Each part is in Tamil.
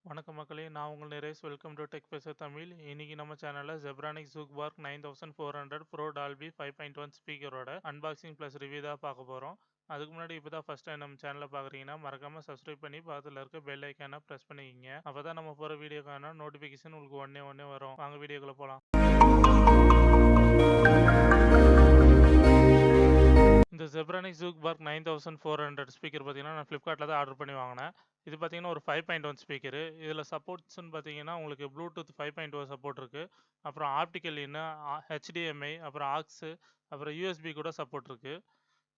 வணக்கம் மக்களே, நான் உங்கள் நரேஷ். வெல்கம் டு டெக் பேச தமிழ். இன்னைக்கு நம்ம சேனல்ல Zebronics ZEB-Juke 9400 Pro Dolby 5.1 ஸ்பீக்கரோட அன்பாக்சிங் ப்ளஸ் ரிவ்யூ தான் பார்க்க போறோம். அதுக்கு முன்னாடி இப்போ தான் ஃபர்ஸ்ட் டைம் நம்ம சேனலை பார்க்குறீங்கன்னா மறக்காம சப்ஸ்கிரைப் பண்ணி பக்கத்தில் இருக்க பெல் ஐக்கானை ப்ரெஸ் பண்ணிக்கிங்க. அப்போ தான் நம்ம போகிற வீடியோக்கான நோட்டிஃபிகேஷன் உங்களுக்கு ஒன்னே வரும். வாங்க வீடியோக்குள்ளே போகலாம். இந்த Zebronics ZEB-Juke 9400 ஸ்பீக்கர் பார்த்தீங்கன்னா நான் ஃப்ளிப்கார்ட்டில் தான் ஆர்டர் பண்ணி வாங்கினேன். இது பார்த்தீங்கன்னா ஒரு 5.1 ஸ்பீக்கரு. இதில் சப்போர்ட்ஸ்ன்னு பார்த்தீங்கன்னா உங்களுக்கு ப்ளூடூத் 5.0 சப்போர்ட் இருக்குது. அப்புறம் ஆப்டிக்கல் இன்னு, HDMI, அப்புறம் ஆக்ஸு, அப்புறம் USB கூட சப்போர்ட் இருக்குது.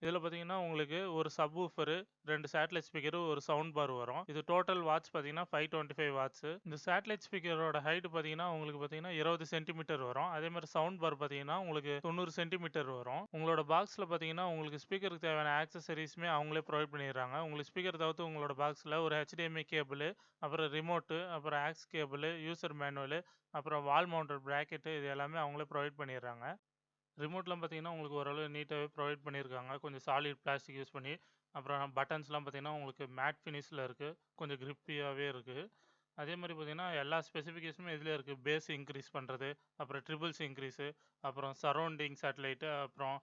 இதில் பார்த்தீங்கன்னா உங்களுக்கு ஒரு சப்வூஃபரு, 2 சேட்டலைட் ஸ்பீக்கரு, ஒரு சவுண்ட் பார் வரும். இது டோட்டல் வாட்ஸ் பார்த்தீங்கன்னா 525 வாட்ஸு. இந்த சேட்டலைட் ஸ்பீக்கரோட ஹைட் பார்த்தீங்கன்னா உங்களுக்கு பார்த்தீங்கன்னா 20 சென்டிமீட்டர் வரும். அதே மாதிரி சவுண்ட் பார் பார்த்தீங்கன்னா உங்களுக்கு 90 சென்டிமீட்டர் வரும். உங்களோட பாக்ஸில் பார்த்தீங்கன்னா உங்களுக்கு ஸ்பீக்கருக்கு தேவையான ஆக்சசரிஸுமே அவங்களே ப்ரொவைட் பண்ணிடுறாங்க. உங்களுக்கு ஸ்பீக்கர் தவிர்த்து உங்களோட பாக்ஸில் ஒரு HDMI கேபிள், அப்புறம் ரிமோட்டு, அப்புறம் ஆக்ஸ் கேபிள், யூசர் மேனுவலு, அப்புறம் வால் மவுண்டட் ப்ராக்கெட்டு, இது எல்லாமே அவங்களே ப்ரொவைட் பண்ணிடுறாங்க. ரிமோட்லாம் பார்த்தீங்கன்னா உங்களுக்கு ஓரளவு நீட்டாகவே ப்ரொவைட் பண்ணியிருக்காங்க. கொஞ்சம் சாலிட் பிளாஸ்டிக் யூஸ் பண்ணி. அப்புறம் பட்டன்ஸ்லாம் பார்த்தீங்கன்னா உங்களுக்கு மேட் ஃபினிஷில் இருக்குது. கொஞ்சம் கிரிப்பியாகவே இருக்குது. அதே மாதிரி பார்த்தீங்கன்னா எல்லா ஸ்பெசிஃபிகேஷனுமே இதிலே இருக்குது. பேஸ் இன்க்ரீஸ் பண்ணுறது, அப்புறம் ட்ரிபிள்ஸ் இன்க்ரீஸு, அப்புறம் சரௌண்டிங் சேட்டலைட்டு, அப்புறம்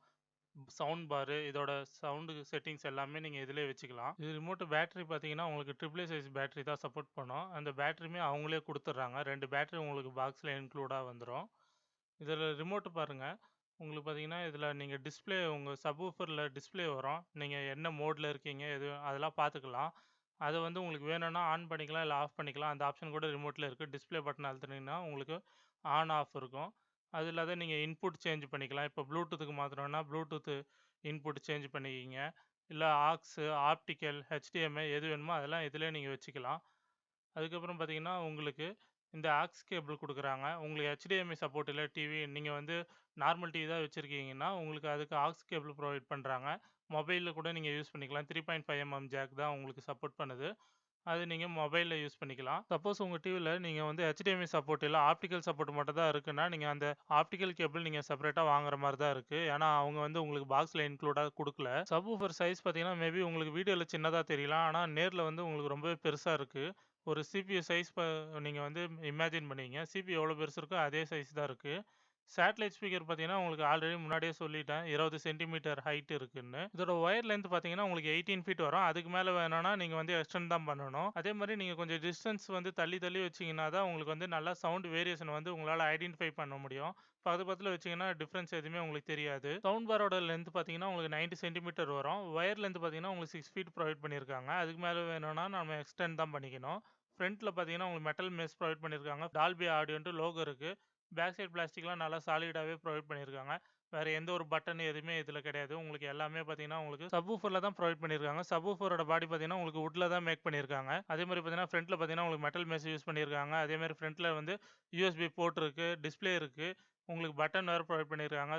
சவுண்ட் பாரு, இதோட சவுண்டு செட்டிங்ஸ் எல்லாமே நீங்கள் இதிலே வச்சுக்கலாம். இது ரிமோட்டு பேட்டரி பார்த்தீங்கன்னா உங்களுக்கு AAA சைஸ் பேட்டரி தான் சப்போர்ட் பண்ணும். அந்த பேட்டரியுமே அவங்களே கொடுத்துட்றாங்க. 2 பேட்டரி உங்களுக்கு பாக்ஸில் இன்க்ளூடாக வந்துடும். இதில் ரிமோட்டு பாருங்கள். உங்களுக்கு பார்த்தீங்கன்னா இதில் நீங்கள் டிஸ்பிளே உங்கள் சப்வூஃபரில் டிஸ்பிளே வரும். நீங்கள் என்ன மோடில் இருக்கீங்க எது அதெல்லாம் பார்த்துக்கலாம். அதை வந்து உங்களுக்கு வேணும்னா ஆன் பண்ணிக்கலாம், இல்லை ஆஃப் பண்ணிக்கலாம். அந்த ஆப்ஷன் கூட ரிமோட்டில் இருக்குது. டிஸ்பிளே பட்டன் அழுத்துனீங்கன்னா உங்களுக்கு ஆன் ஆஃப் இருக்கும். அது இல்லாத நீங்கள் இன்புட் சேஞ்ச் பண்ணிக்கலாம். இப்போ ப்ளூடூத்துக்கு மாற்றணும்னா ப்ளூடூத்து இன்புட் சேஞ்ச் பண்ணிக்கிங்க. இல்லை ஆக்ஸு, ஆப்டிக்கல், HDMI எது வேணுமோ அதெல்லாம் இதிலே நீங்கள் வச்சுக்கலாம். அதுக்கப்புறம் பார்த்தீங்கன்னா உங்களுக்கு இந்த ஆக்ஸ் கேபிள் கொடுக்குறாங்க. உங்களுக்கு HDMI சப்போர்ட் இல்லை டிவி, நீங்கள் வந்து நார்மல் டிவி தான் வச்சுருக்கீங்கன்னா உங்களுக்கு அதுக்கு ஆக்ஸ் கேபிள் ப்ரொவைட் பண்ணுறாங்க. மொபைலில் கூட நீங்கள் யூஸ் பண்ணிக்கலாம். 3.5mm ஜாக் தான் உங்களுக்கு சப்போர்ட் பண்ணுது. அது நீங்கள் மொபைலில் யூஸ் பண்ணிக்கலாம். சப்போஸ் உங்கள் டிவியில் நீங்கள் வந்து HDMI சப்போர்ட் இல்லை, ஆப்டிக்கல் சப்போர்ட் மட்டும் தான் இருக்குன்னா நீங்கள் அந்த ஆப்டிக்கல் கேபிள் நீங்கள் செப்பரேட்டாக வாங்குற மாதிரி தான் இருக்குது. ஏன்னா அவங்க வந்து உங்களுக்கு பாக்ஸில் இன்க்ளூடாக கொடுக்கல. சப்வூஃபர் சைஸ் பார்த்தீங்கன்னா மேபி உங்களுக்கு வீடியோவில் சின்னதாக தெரியலாம். ஆனால் நேரில் வந்து உங்களுக்கு ரொம்பவே பெருசாக இருக்குது. ஒரு CPU சைஸ் நீங்கள் வந்து இமேஜின் பண்ணிங்க. CPU எவ்வளோ பெருசு இருக்கோ அதே சைஸ் தான் இருக்குது. சேட்டலைட் ஸ்பீக்கர் பார்த்தீங்கன்னா உங்களுக்கு ஆல்ரெடி முன்னாடியே சொல்லிட்டேன் 20 சென்டிமீட்டர் ஹைட் இருக்குன்னு. இதோட ஒயர் லென்த் பார்த்தீங்கன்னா உங்களுக்கு 18 ஃபீட் வரும். அதுக்கு மேலே வேணும்னா நீங்கள் வந்து எக்ஸ்டெண்ட் தான் பண்ணணும். அதே மாதிரி நீங்கள் கொஞ்சம் டிஸ்டன்ஸ் வந்து தள்ளி தள்ளி வச்சிங்கன்னா தான் உங்களுக்கு வந்து நல்லா சவுண்ட் வேரியேஷன் வந்து உங்களால் ஐடென்டிஃபை பண்ண முடியும். பக்கத்தில் வச்சிங்கன்னா டிஃப்ரென்ஸ் எதுவுமே உங்களுக்கு தெரியாது. சவுண்ட் பாரோட லென்த் பார்த்தீங்கன்னா உங்களுக்கு 90 சென்டிமீட்டர் வரும். ஒயர் லென்த் பார்த்தீங்கன்னா உங்களுக்கு 6 ஃபீட் ப்ரொவைட் பண்ணியிருக்காங்க. அதுக்கு மேலே வேணும்னா நம்ம எக்ஸ்டெண்ட் தான் பண்ணிக்கணும். ஃப்ரண்ட்டில் பார்த்தீங்கன்னா உங்களுக்கு மெட்டல் மெஷ் ப்ரொவைட் பண்ணியிருக்காங்க. டால்பி ஆடியோன்ட்டு லோகோ இருக்குது. பேக் சைடு பிளாஸ்டிக்லாம் நல்லா சாலிடாகவே ப்ரொவைட் பண்ணியிருக்காங்க. வேறு எந்த ஒரு பட்டன் எதுவுமே இதில் கிடையாது. உங்களுக்கு எல்லாமே பார்த்தீங்கன்னா உங்களுக்கு சப்வூஃபரில் தான் ப்ரொவைட் பண்ணியிருக்காங்க. சப்வூஃபரோட பாடி பார்த்தீங்கன்னா உங்களுக்கு வுட்டில் தான் மேக் பண்ணியிருக்காங்க. அதே மாதிரி பார்த்தீங்கன்னா ஃப்ரண்ட்டில் பார்த்தீங்கன்னா உங்களுக்கு மெட்டல் மெஷ் யூஸ் பண்ணியிருக்காங்க. அதே மாதிரி ஃப்ரண்ட்டில் வந்து USB போர்ட் இருக்குது, டிஸ்பிளே இருக்குது, உங்களுக்கு பட்டன் வேறு ப்ரொவைட் பண்ணியிருக்காங்க.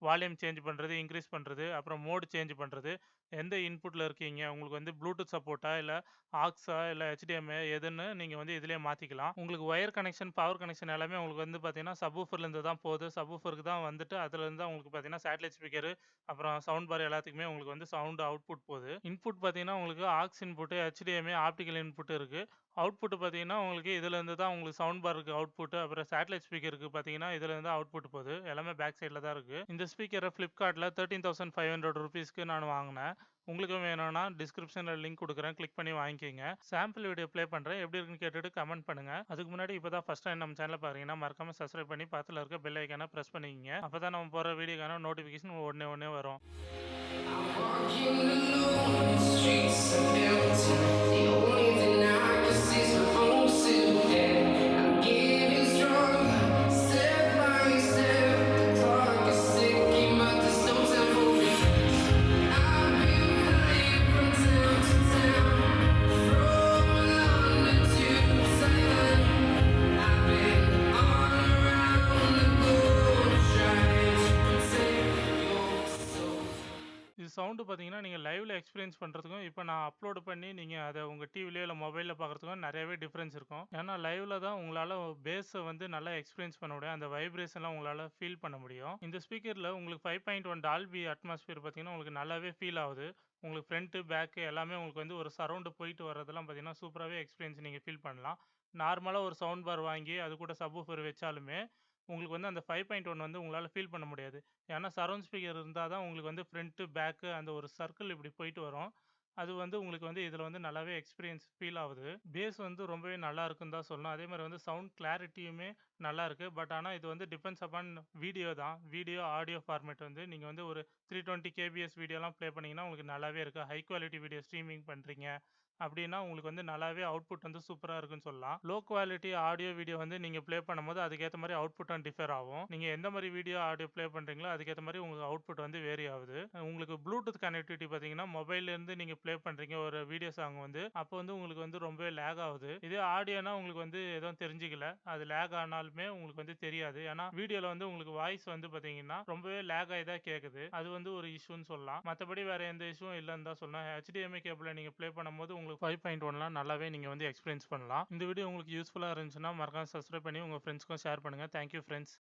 வால்யூம் சேஞ்ச் பண்ணுறது, இன்க்ரீஸ் பண்ணுறது, அப்புறம் மோடு சேஞ்ச் பண்ணுறது, எந்த இன்புட்டில் இருக்கீங்க, உங்களுக்கு வந்து ப்ளூடூத் சப்போர்ட்டா, இல்லை ஆக்ஸா, இல்லை HDMI எதுன்னு நீங்கள் வந்து இதிலே மாற்றிக்கலாம். உங்களுக்கு ஒயர் கனெக்ஷன், பவர் கனெக்ஷன் எல்லாமே உங்களுக்கு வந்து பார்த்தீங்கன்னா சப்வூஃபர்லேருந்து தான் போகுது. சப்வூஃபருக்கு தான் வந்துட்டு அதுலேருந்து தான் உங்களுக்கு பார்த்தீங்கன்னா சேட்டலைட் ஸ்பீக்கரு, அப்புறம் சவுண்ட் பார் எல்லாத்துக்குமே உங்களுக்கு வந்து சவுண்ட் அவுட்புட் போகுது. இன்புட் பார்த்தீங்கன்னா உங்களுக்கு aux input, HDMI, optical input இருக்குது. அவுட்புட் பார்த்தீங்கன்னா உங்களுக்கு இதுலேருந்து தான் உங்களுக்கு சவுண்ட் பாருக்கு அவுட்புட்டு, அப்புறம் சேட்டலைட் ஸ்பீக்கருக்கு பார்த்தீங்கன்னா இதுலேருந்து அவுட்புட் போகுது. எல்லாமே பேக் சைடில் தான் இருக்குது. இந்த ஸ்பீக்கரை ஃப்ளிப்கார்ட்டில் 13,500 ருபீஸ்க்கு நான் வாங்கினேன். உங்களுக்கும் வேணும்னா டிஸ்கிரிப்ஷனில் லிங்க் கொடுக்குறேன், கிளிக் பண்ணி வாங்கிக்கோங்க. சாம்பிள் வீடியோ ப்ளே பண்ணுறேன், எப்படி இருக்குன்னு கேட்டுட்டு கமெண்ட் பண்ணுங்கள். அதுக்கு முன்னாடி இப்போ தான் ஃபஸ்ட் டைம் நம்ம சேனலை பார்க்குறீங்கன்னா மறக்காமல் சப்ஸ்கிரைப் பண்ணி பக்கத்தில் இருக்க பெல் ஐக்கானை ப்ரெஸ் பண்ணிக்கங்க. அப்போ தான் நம்ம போகிற வீடியோக்கான நோட்டிஃபிகேஷன் ஒன்றே வரும். இது சவுண்டு பார்த்தீங்கன்னா நீங்கள் லைவில் எக்ஸ்பீரியன்ஸ் பண்ணுறதுக்கும் இப்போ நான் அப்லோடு பண்ணி நீங்கள் அதை உங்கள் டிவிலையோ இல்லை மொபைலில் பார்க்குறதுக்கும் நிறையவே டிஃப்ரென்ஸ் இருக்கும். ஏன்னா லைவில் தான் உங்களால் பேஸை வந்து நல்லா எக்ஸ்பீரியன்ஸ் பண்ண முடியும். அந்த வைப்ரேஷன்லாம் உங்களால் ஃபீல் பண்ண முடியும். இந்த ஸ்பீக்கரில் உங்களுக்கு 5.1 டால்பி அட்மாஸ்பியர் பார்த்தீங்கன்னா உங்களுக்கு நல்லாவே ஃபீல் ஆகுது. உங்களுக்கு ஃப்ரண்ட்டு பேக்கு எல்லாமே உங்களுக்கு வந்து ஒரு சரௌண்டு போயிட்டு வரதெல்லாம் பார்த்தீங்கன்னா சூப்பராகவே எக்ஸ்பீரியன்ஸ் நீங்கள் ஃபீல் பண்ணலாம். நார்மலா ஒரு சவுண்ட் பார் வாங்கி அது கூட சப்வூஃபர் வச்சாலுமே, உங்களுக்கு வந்து அந்த 5.1 வந்து உங்களால ஃபீல் பண்ண முடியாது. ஏன்னா சரவுண்ட் ஸ்பீக்கர் இருந்தா தான் உங்களுக்கு வந்து ஃப்ரண்ட், பேக் அந்த ஒரு சர்க்கிள் இப்படி போயிட்டு வரும். அது வந்து உங்களுக்கு வந்து இதுல வந்து நல்லாவே எக்ஸ்பீரியன்ஸ் ஃபீல் ஆவுது. பேஸ் வந்து ரொம்பவே நல்லா இருக்குன்னு தான் சொல்லணும். அதே மாரி வந்து சவுண்ட் கிளாரிட்டியுமே நல்லா இருக்கு. பட் ஆனா இது வந்து டிபெண்ட்ஸ் அப்பான் வீடியோ தான். வீடியோ, ஆடியோ ஃபார்மேட் வந்து நீங்க வந்து ஒரு 320 கேபிஎஸ் வீடியோலாம் ப்ளே பண்ணீங்கன்னா, உங்களுக்கு நல்லாவே இருக்கு. ஹை குவாலிட்டி வீடியோ ஸ்ட்ரீமிங் பண்றீங்க அப்படின்னா, உங்களுக்கு வந்து நல்லாவே அவுட்புட் வந்து சூப்பரா இருக்குன்னு சொல்லலாம். லோ குவாலிட்டி ஆடியோ, வீடியோ வந்து நீங்க ப்ளே பண்ணும்போது அதுக்கேத்த மாரி அவுட்புட்டும் டிஃபர் ஆகும். நீங்க எந்த மாரி வீடியோ, ஆடியோ ப்ளே பண்றீங்களோ அதுக்கேத்த மாரி உங்களுக்கு அவுட்புட் வந்து வேரி ஆகுது. உங்களுக்கு ப்ளூடூத் கனெக்டிவிட்டி பார்த்தீங்கன்னா, மொபைல்லேருந்து நீங்க ப்ளே பண்றீங்க ஒரு வீடியோ சாங் வந்து, அப்போ வந்து உங்களுக்கு வந்து ரொம்பவே லேக் ஆகுது. இதே ஆடியோனா உங்களுக்கு வந்து எதுவும் தெரிஞ்சுக்கல. அது லேக் ஆனாலுமே உங்களுக்கு வந்து தெரியாது. ஏன்னா வீடியோல வந்து உங்களுக்கு வாய்ஸ் வந்து பார்த்தீங்கன்னா, ரொம்பவே லேக் ஆயி தான் கேட்குது. அது வந்து ஒரு இஷ்யூன்னு சொல்லலாம். மத்தபடி வேற எந்த இஷ்யூவும் இல்லன்னு தான் சொல்லலாம். HDMI கேபிள்ல நீங்க ப்ளே பண்ணும்போது உங்களுக்கு 5.1லாம் நல்லாவே நீங்க வந்து எக்ஸ்பீரியன்ஸ் பண்ணலாம். இந்த வீடியோ உங்களுக்கு யூஸ்ஃபுல்லா இருந்துச்சுன்னா, மறக்காம சப்ஸ்கிரைப் பண்ணி உங்க ஃப்ரெண்ட்ஸ்க்கும் ஷேர் பண்ணுங்க. Thank you friends.